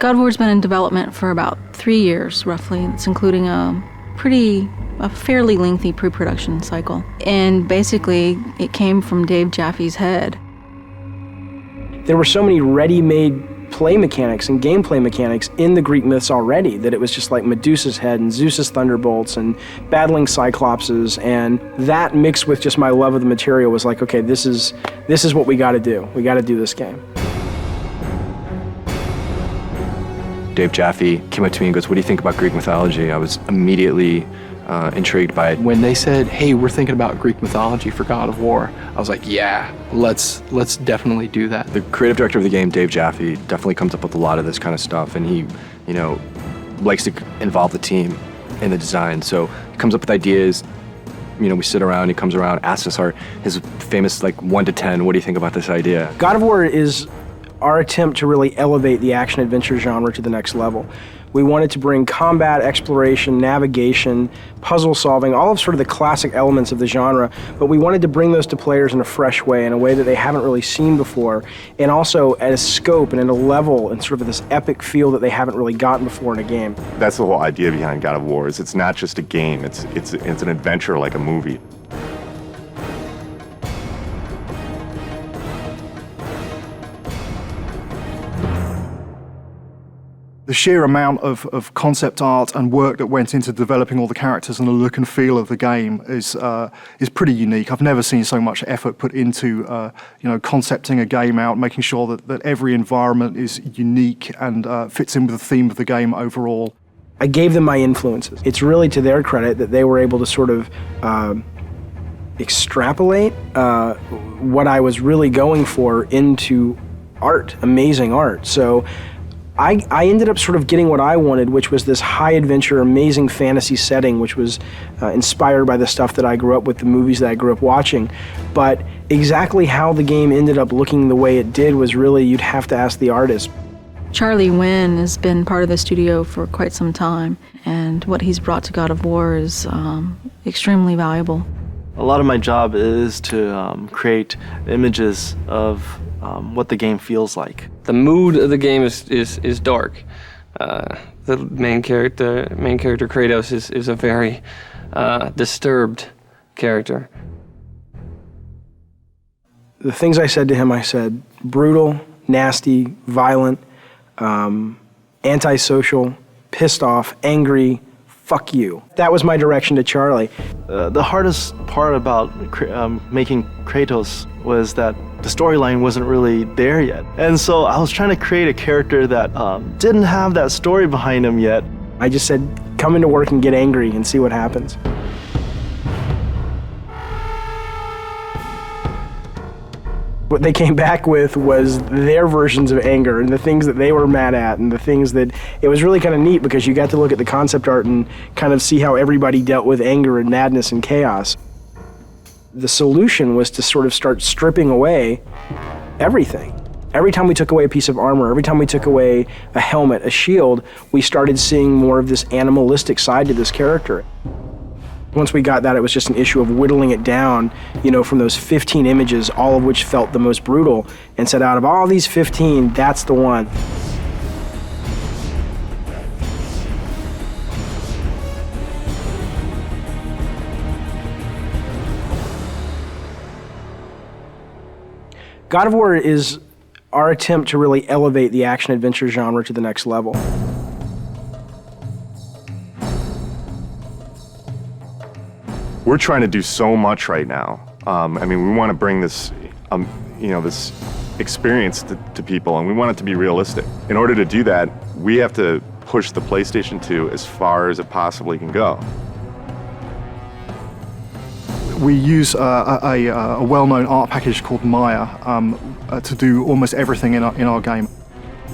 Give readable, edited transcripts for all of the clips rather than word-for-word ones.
God of War's been in development for about 3 years, roughly. It's including a fairly lengthy pre-production cycle. And basically, it came from Dave Jaffe's head. There were so many ready-made play mechanics and gameplay mechanics in the Greek myths already that it was just like Medusa's head and Zeus's thunderbolts and battling Cyclopses, and that mixed with just my love of the material was like, okay, this is what we got to do. We got to do this game. Dave Jaffe came up to me and goes, "What do you think about Greek mythology?" I was immediately intrigued by it. When they said, "Hey, we're thinking about Greek mythology for God of War," I was like, "Yeah, let's definitely do that." The creative director of the game, Dave Jaffe, definitely comes up with a lot of this kind of stuff, and he, likes to involve the team in the design. So he comes up with ideas. We sit around. He comes around, asks us his famous 1 to 10. What do you think about this idea? God of War is our attempt to really elevate the action-adventure genre to the next level. We wanted to bring combat, exploration, navigation, puzzle solving, all of sort of the classic elements of the genre, but we wanted to bring those to players in a fresh way, in a way that they haven't really seen before, and also at a scope and at a level and sort of this epic feel that they haven't really gotten before in a game. That's the whole idea behind God of War, is it's not just a game, it's an adventure like a movie. The sheer amount of concept art and work that went into developing all the characters and the look and feel of the game is pretty unique. I've never seen so much effort put into concepting a game out, making sure that every environment is unique and fits in with the theme of the game overall. I gave them my influences. It's really to their credit that they were able to sort of extrapolate what I was really going for into art, amazing art. So I ended up sort of getting what I wanted, which was this high adventure, amazing fantasy setting, which was inspired by the stuff that I grew up with, the movies that I grew up watching. But exactly how the game ended up looking the way it did was really, you'd have to ask the artist. Charlie Wynn has been part of the studio for quite some time, and what he's brought to God of War is extremely valuable. A lot of my job is to create images of what the game feels like. The mood of the game is dark. The main character Kratos is a very disturbed character. The things I said to him, I said brutal, nasty, violent, antisocial, pissed off, angry, fuck you. That was my direction to Charlie. The hardest part about making Kratos was that the storyline wasn't really there yet. And so I was trying to create a character that didn't have that story behind him yet. I just said, come into work and get angry and see what happens. What they came back with was their versions of anger and the things that they were mad at and the things that, it was really kind of neat because you got to look at the concept art and kind of see how everybody dealt with anger and madness and chaos. The solution was to sort of start stripping away everything. Every time we took away a piece of armor, every time we took away a helmet, a shield, we started seeing more of this animalistic side to this character. Once we got that, it was just an issue of whittling it down, from those 15 images, all of which felt the most brutal, and said, out of all these 15, that's the one. God of War is our attempt to really elevate the action-adventure genre to the next level. We're trying to do so much right now. We want to bring this, this experience to people, and we want it to be realistic. In order to do that, we have to push the PlayStation 2 as far as it possibly can go. We use a well-known art package called Maya to do almost everything in our game.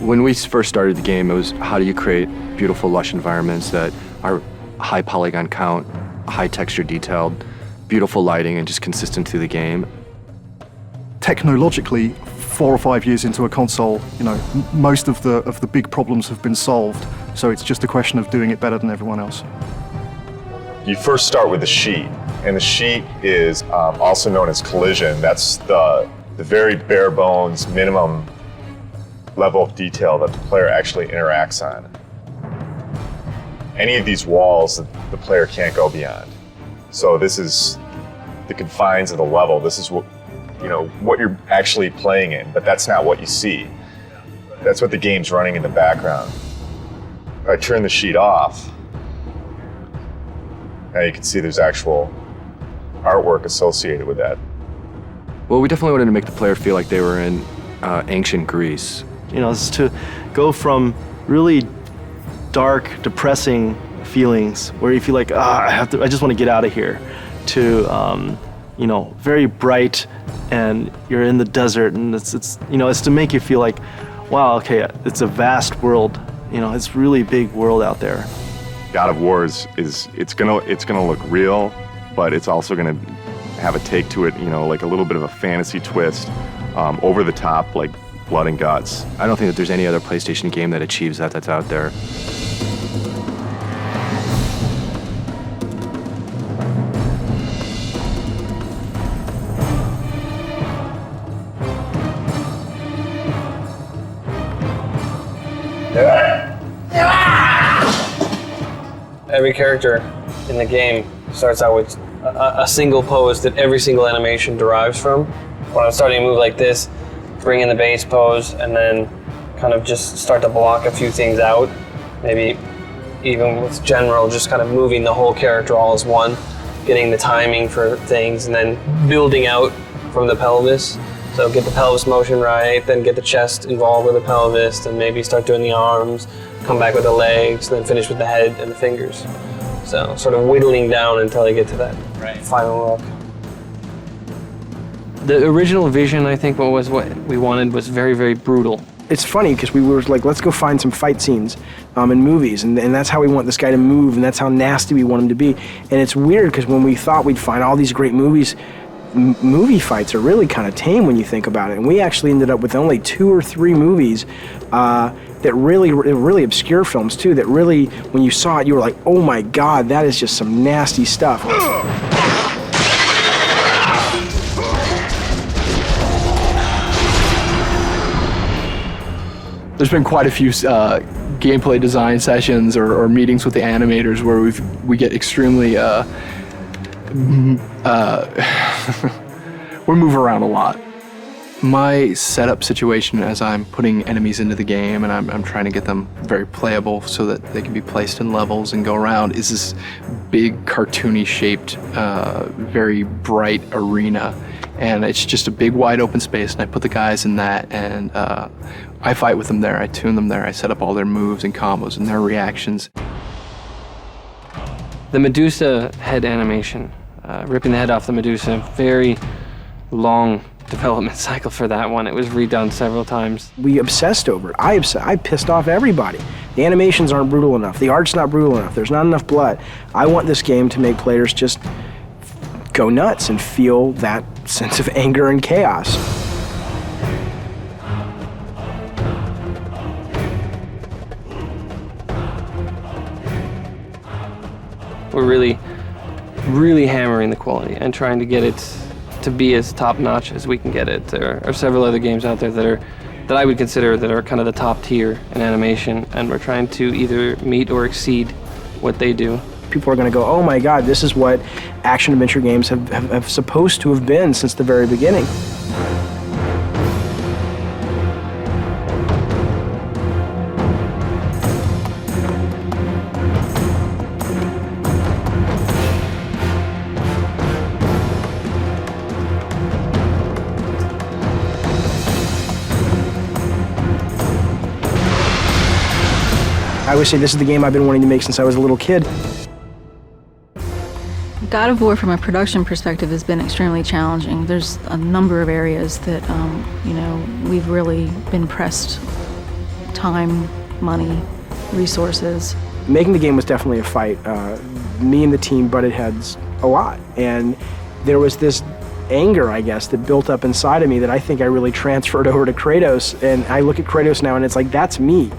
When we first started the game, it was how do you create beautiful, lush environments that are high polygon count, high texture detailed, beautiful lighting, and just consistent through the game. Technologically, 4 or 5 years into a console, most of the big problems have been solved. So it's just a question of doing it better than everyone else. You first start with the sheet, and the sheet is also known as collision. That's the very bare bones minimum level of detail that the player actually interacts on. Any of these walls that the player can't go beyond. So this is the confines of the level. This is what, what you're actually playing in, but that's not what you see. That's what the game's running in the background. If I turn the sheet off, now you can see there's actual artwork associated with that. Well, we definitely wanted to make the player feel like they were in ancient Greece. It's to go from really dark, depressing feelings where you feel like, I just want to get out of here, to very bright, and you're in the desert, and it's to make you feel like, wow, okay, it's a vast world. It's really big world out there. God of War it's gonna look real, but it's also gonna have a take to it, like a little bit of a fantasy twist, over the top, like blood and guts. I don't think that there's any other PlayStation game that achieves that that's out there. Every character in the game starts out with a single pose that every single animation derives from. When I'm starting to move like this, bring in the base pose, and then kind of just start to block a few things out. Maybe even with general, just kind of moving the whole character all as one, getting the timing for things, and then building out from the pelvis. So get the pelvis motion right, then get the chest involved with the pelvis, and maybe start doing the arms, come back with the legs, then finish with the head and the fingers. So sort of whittling down until I get to that final look. The original vision, I think, what we wanted was very, very brutal. It's funny because we were like, let's go find some fight scenes in movies, and that's how we want this guy to move, and that's how nasty we want him to be. And it's weird because when we thought we'd find all these great movies, movie fights are really kind of tame when you think about it. And we actually ended up with only 2 or 3 movies that really obscure films too, that really, when you saw it, you were like, oh my God, that is just some nasty stuff. There's been quite a few gameplay design sessions or meetings with the animators where we get extremely we move around a lot. My setup situation as I'm putting enemies into the game and I'm trying to get them very playable so that they can be placed in levels and go around is this big cartoony shaped, very bright arena. And it's just a big wide open space, and I put the guys in that, and I fight with them there, I tune them there, I set up all their moves and combos and their reactions. The Medusa head animation, ripping the head off the Medusa, very long development cycle for that one. It was redone several times. We obsessed over it. I pissed off everybody. The animations aren't brutal enough. The art's not brutal enough. There's not enough blood. I want this game to make players just go nuts and feel that sense of anger and chaos. We're really, really hammering the quality and trying to get it to be as top-notch as we can get it. There are several other games out there that I would consider that are kind of the top tier in animation, and we're trying to either meet or exceed what they do. People are going to go, oh my God, this is what action-adventure games have supposed to have been since the very beginning. I always say this is the game I've been wanting to make since I was a little kid. God of War, from a production perspective, has been extremely challenging. There's a number of areas that, we've really been pressed. Time, money, resources. Making the game was definitely a fight. Me and the team butted heads a lot. And there was this anger, I guess, that built up inside of me that I think I really transferred over to Kratos. And I look at Kratos now and it's like, that's me.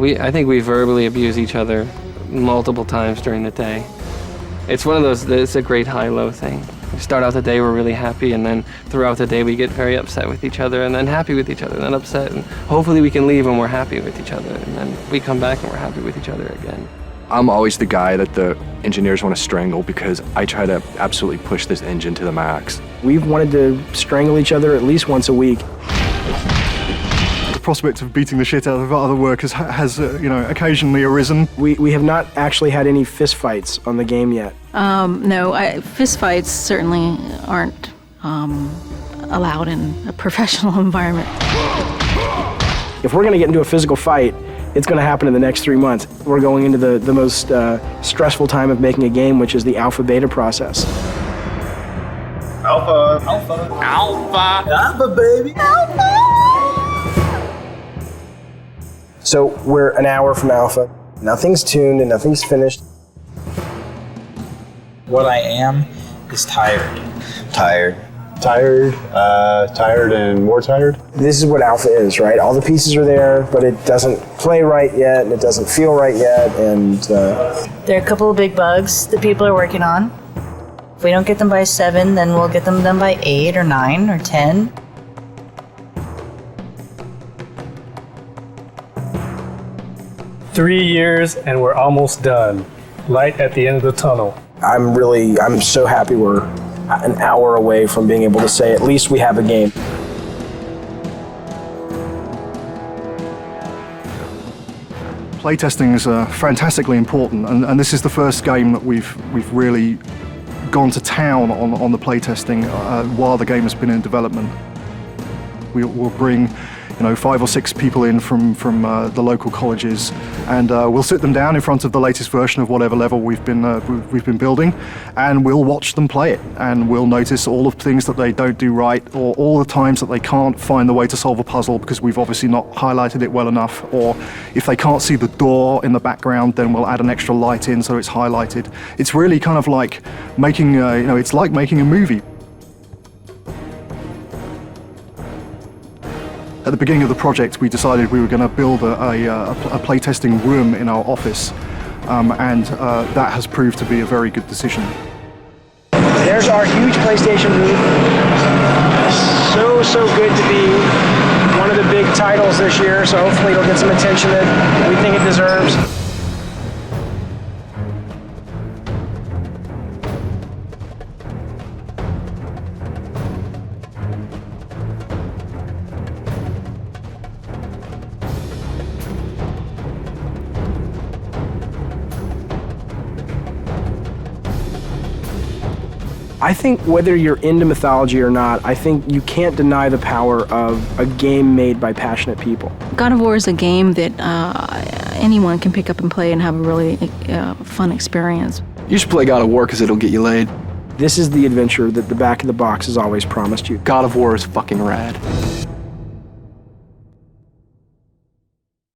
I think we verbally abuse each other multiple times during the day. It's one of those, it's a great high-low thing. We start out the day, we're really happy, and then throughout the day we get very upset with each other, and then happy with each other, and then upset, and hopefully we can leave when we're happy with each other, and then we come back and we're happy with each other again. I'm always the guy that the engineers want to strangle because I try to absolutely push this engine to the max. We've wanted to strangle each other at least once a week. The prospect of beating the shit out of other workers has occasionally arisen. We have not actually had any fist fights on the game yet. No, fist fights certainly aren't allowed in a professional environment. If we're going to get into a physical fight, it's going to happen in the next 3 months. We're going into the most stressful time of making a game, which is the alpha-beta process. Alpha. Alpha. Alpha. Alpha, baby. Alpha. So we're an hour from alpha. Nothing's tuned and nothing's finished. What I am is tired. Tired. Tired and more tired. This is what alpha is, right? All the pieces are there, but it doesn't play right yet, and it doesn't feel right yet, and... There are a couple of big bugs that people are working on. If we don't get them by 7, then we'll get them done by 8 or 9 or 10. Three years and we're almost done. Light at the end of the tunnel. I'm so happy we're an hour away from being able to say at least we have a game. Playtesting is fantastically important, and this is the first game that we've really gone to town on the playtesting while the game has been in development. We'll bring 5 or 6 people in from the local colleges, and we'll sit them down in front of the latest version of whatever level we've been building, and we'll watch them play it, and we'll notice all of the things that they don't do right, or all the times that they can't find the way to solve a puzzle because we've obviously not highlighted it well enough, or if they can't see the door in the background, then we'll add an extra light in so it's highlighted. It's really kind of like making it's like making a movie. At the beginning of the project, we decided we were going to build a playtesting room in our office, and that has proved to be a very good decision. There's our huge PlayStation booth. So good to be one of the big titles this year, so hopefully it'll get some attention that we think it deserves. I think whether you're into mythology or not, I think you can't deny the power of a game made by passionate people. God of War is a game that anyone can pick up and play and have a really fun experience. You should play God of War because it'll get you laid. This is the adventure that the back of the box has always promised you. God of War is fucking rad.